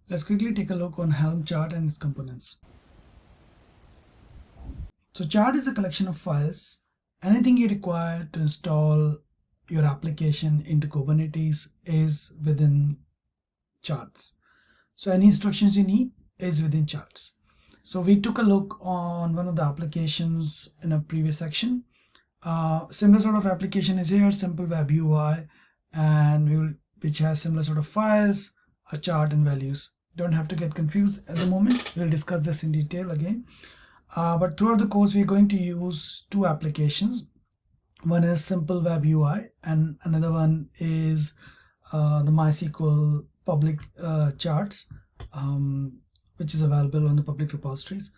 Let's quickly take a look on Helm chart and its components. So chart is a collection of files. Anything you require to install your application into Kubernetes is within charts. So any instructions you need is within charts. So we took a look on one of the applications in a previous section. Similar sort of application is here, simple web UI, and which has similar sort of files, a chart and values. Don't have to get confused at the moment. We'll discuss this in detail again. But throughout the course, we're going to use two applications. One is simple web UI, and another one is the MySQL public charts, which is available on the public repositories,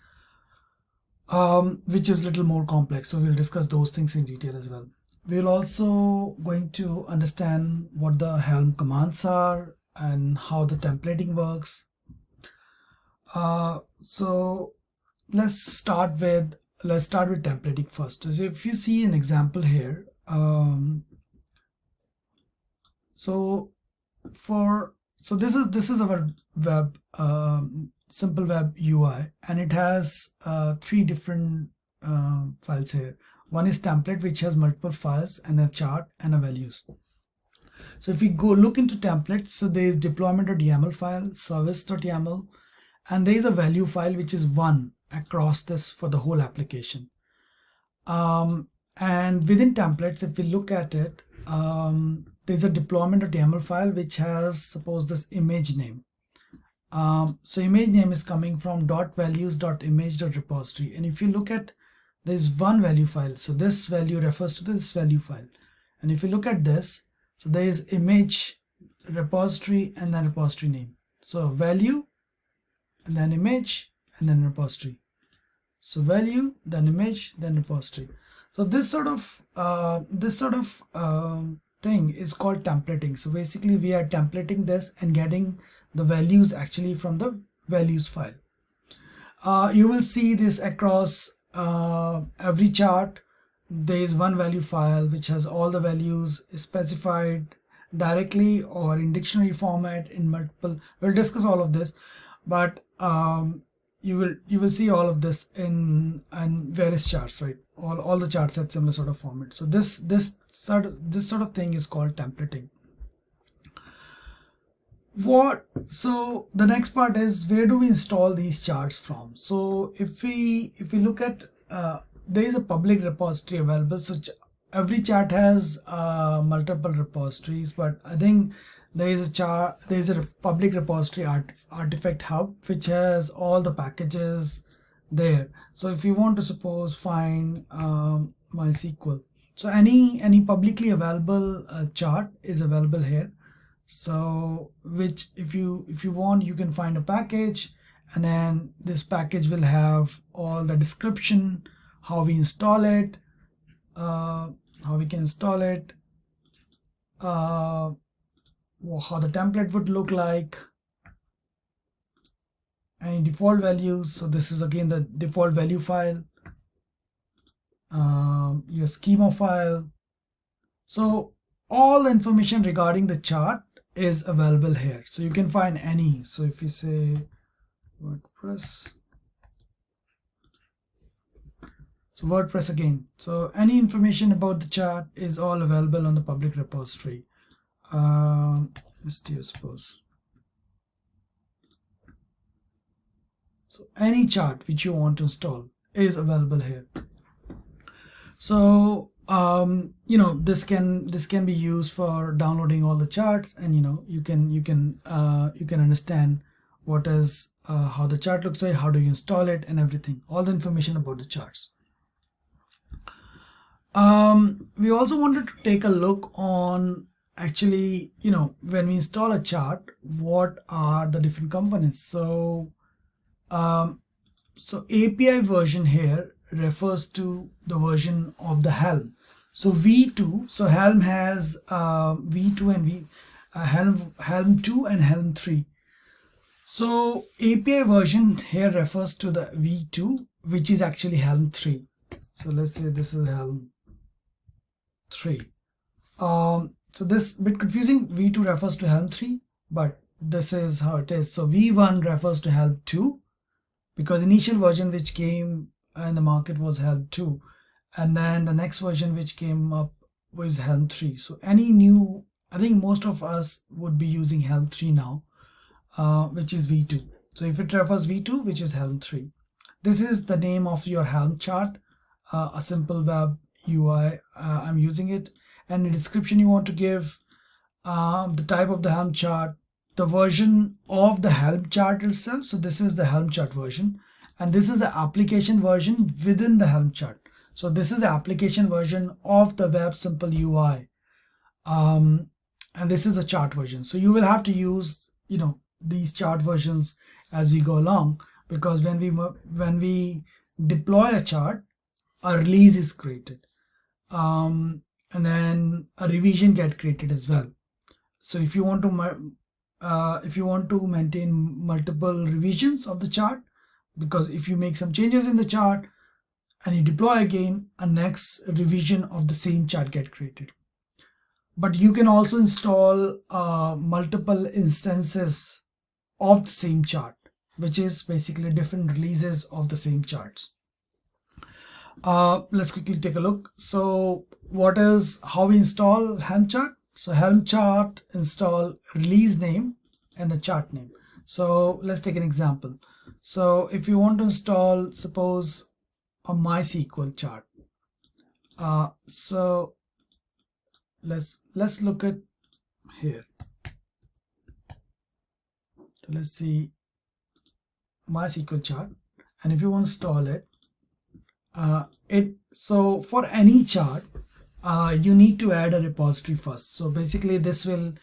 which is a little more complex. So we'll discuss those things in detail as well. We're also going to understand what the Helm commands are and how the templating works. So let's start with templating first. So if you see an example here, so this is our web simple web UI, and it has three different files here. One is template, which has multiple files and a chart and a values. So if we go look into templates, so there is deployment.yaml file, service.yaml, and there is a value file which is one across this for the whole application. And within templates, if we look at it, there's a deployment.yaml file which has, suppose, this image name. So image name is coming from .values.image.repository, and if you look at, there's one value file, so this value refers to this value file. And if you look at this, so there is image repository and then repository name. So value and then image and then repository. So value, then image, then repository. So this sort of thing is called templating. So basically we are templating this and getting the values actually from the values file. You will see this across every chart. There is one value file which has all the values specified directly or in dictionary format in multiple. We'll discuss all of this, but you will see all of this in various charts, right? All the charts have similar sort of format. So this sort of thing is called templating. So the next part is, where do we install these charts from? So if we look at, there is a public repository available. So every chart has multiple repositories, but I think there is a public repository artifact hub which has all the packages there. So if you want to suppose find MySQL, so any publicly available chart is available here. So which if you want, you can find a package, and then this package will have all the description, how we install it, how we can install it, how the template would look like, any default values. So this is again the default value file, your schema file. So all the information regarding the chart is available here. So you can find any. So if you say WordPress, so WordPress again. So any information about the chart is all available on the public repository. Istio, suppose. So any chart which you want to install is available here. So this can be used for downloading all the charts, and you can understand what is how the chart looks like, how do you install it, and everything, all the information about the charts. We also wanted to take a look on, actually, when we install a chart, what are the different components. So API version here refers to the version of the Helm. So V2, so Helm has V2 and Helm 2 and Helm 3. So API version here refers to the V2, which is actually Helm 3. So let's say this is Helm 3. So this bit confusing. V2 refers to Helm 3, but this is how it is. So V1 refers to Helm 2 because initial version which came in the market was Helm 2, and then the next version which came up was Helm 3. So any new, I think most of us would be using Helm 3 now, which is V2. So if it refers V2, which is Helm 3. This is the name of your Helm chart, a simple web UI. I'm using it, and the description you want to give, the type of the Helm chart, the version of the Helm chart itself. So this is the Helm chart version, and this is the application version within the Helm chart. So this is the application version of the web simple UI, and this is the chart version. So you will have to use these chart versions as we go along, because when we deploy a chart, a release is created, and then a revision get created as well. So if you want to maintain multiple revisions of the chart, because if you make some changes in the chart and you deploy again, a next revision of the same chart get created. But you can also install multiple instances of the same chart, which is basically different releases of the same charts. Let's quickly take a look. So how we install Helm chart? So Helm chart install release name and the chart name. So let's take an example. So if you want to install, suppose, a MySQL chart, so let's look at here. So let's see MySQL chart, and if you want to install it, so for any chart, you need to add a repository first. So basically this will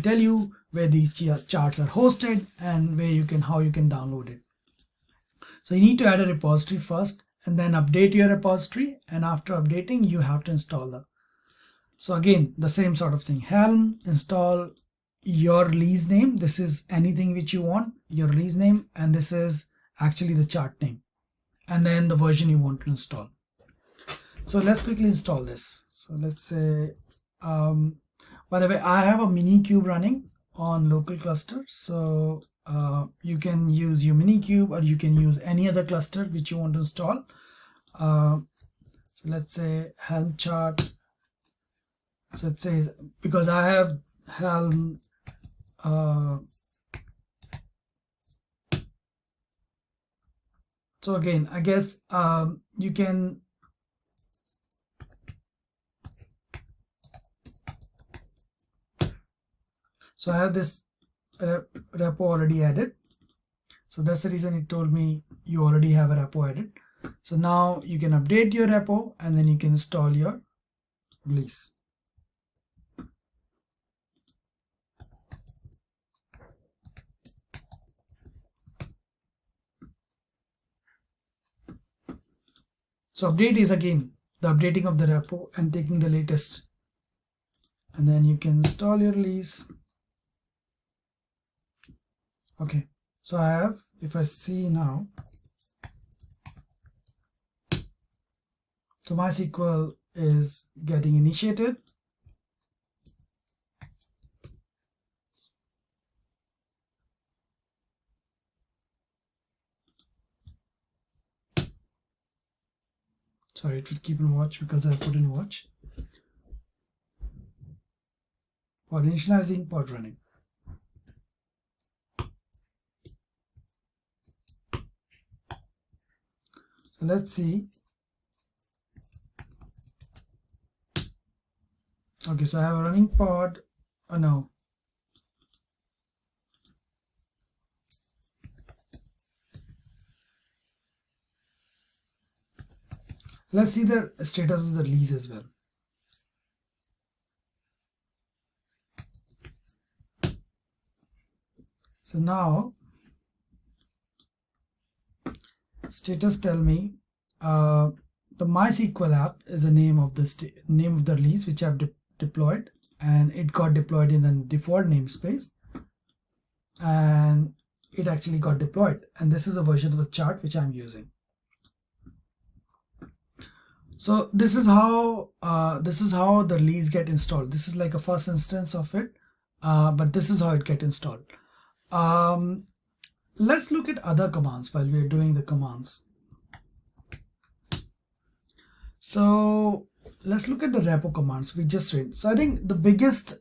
tell you where these charts are hosted and how you can download it. So you need to add a repository first and then update your repository, and after updating you have to install them. So again, the same sort of thing. Helm install your release name. This is anything which you want, your release name, and this is actually the chart name, and then the version you want to install. So let's quickly install this. So let's say, by the way, I have a Minikube running on local cluster. So you can use your Minikube, or you can use any other cluster which you want to install. So let's say Helm chart. So it says, because I have Helm so again, I guess you can so I have this repo already added. So that's the reason it told me you already have a repo added. So now you can update your repo, and then you can install your release. So update is again the updating of the repo and taking the latest, and then you can install your release. Okay, so I have, if I see now, so MySQL is getting initiated. Sorry, it will keep in watch because I put in watch. Pod initializing, pod running. So let's see. Okay, so I have a running pod. Oh no. Let's see the status of the release as well. So now status tell me the MySQL app is the name of the release which I've deployed, and it got deployed in the default namespace, and it actually got deployed, and this is a version of the chart which I'm using. So this is how the release get installed. This is like a first instance of it, but this is how it get installed. Let's look at other commands while we are doing the commands. So let's look at the repo commands we just read. So I think the biggest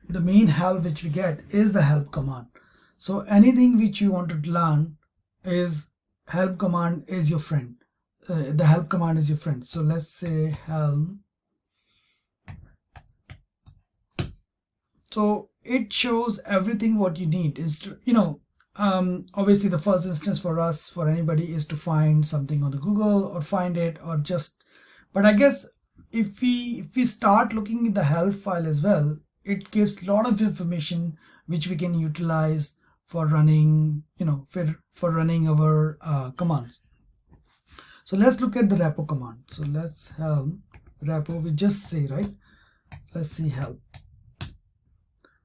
the main help which we get is the help command. So anything which you want to learn is help command is your friend. The help command is your friend. So let's say Helm. So it shows everything what you need is to, obviously the first instance for us, for anybody, is to find something on the Google or find it or just, but I guess if we start looking at the help file as well, it gives a lot of information which we can utilize for running, for running our commands. So let's look at the repo command. So let's helm repo, we just say, right? Let's see help.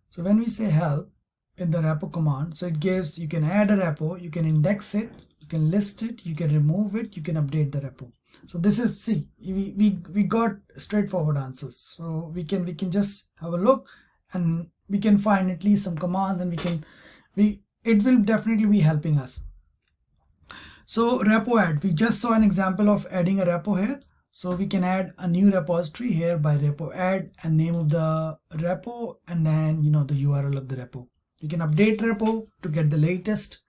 So when we say help in the repo command, so it gives, you can add a repo, you can index it, you can list it, you can remove it, you can update the repo. So this is, see, we got straightforward answers. So we can just have a look and we can find at least some commands, and it will definitely be helping us. So repo add, we just saw an example of adding a repo here. So we can add a new repository here by repo add and name of the repo, and then the URL of the repo. You can update repo to get the latest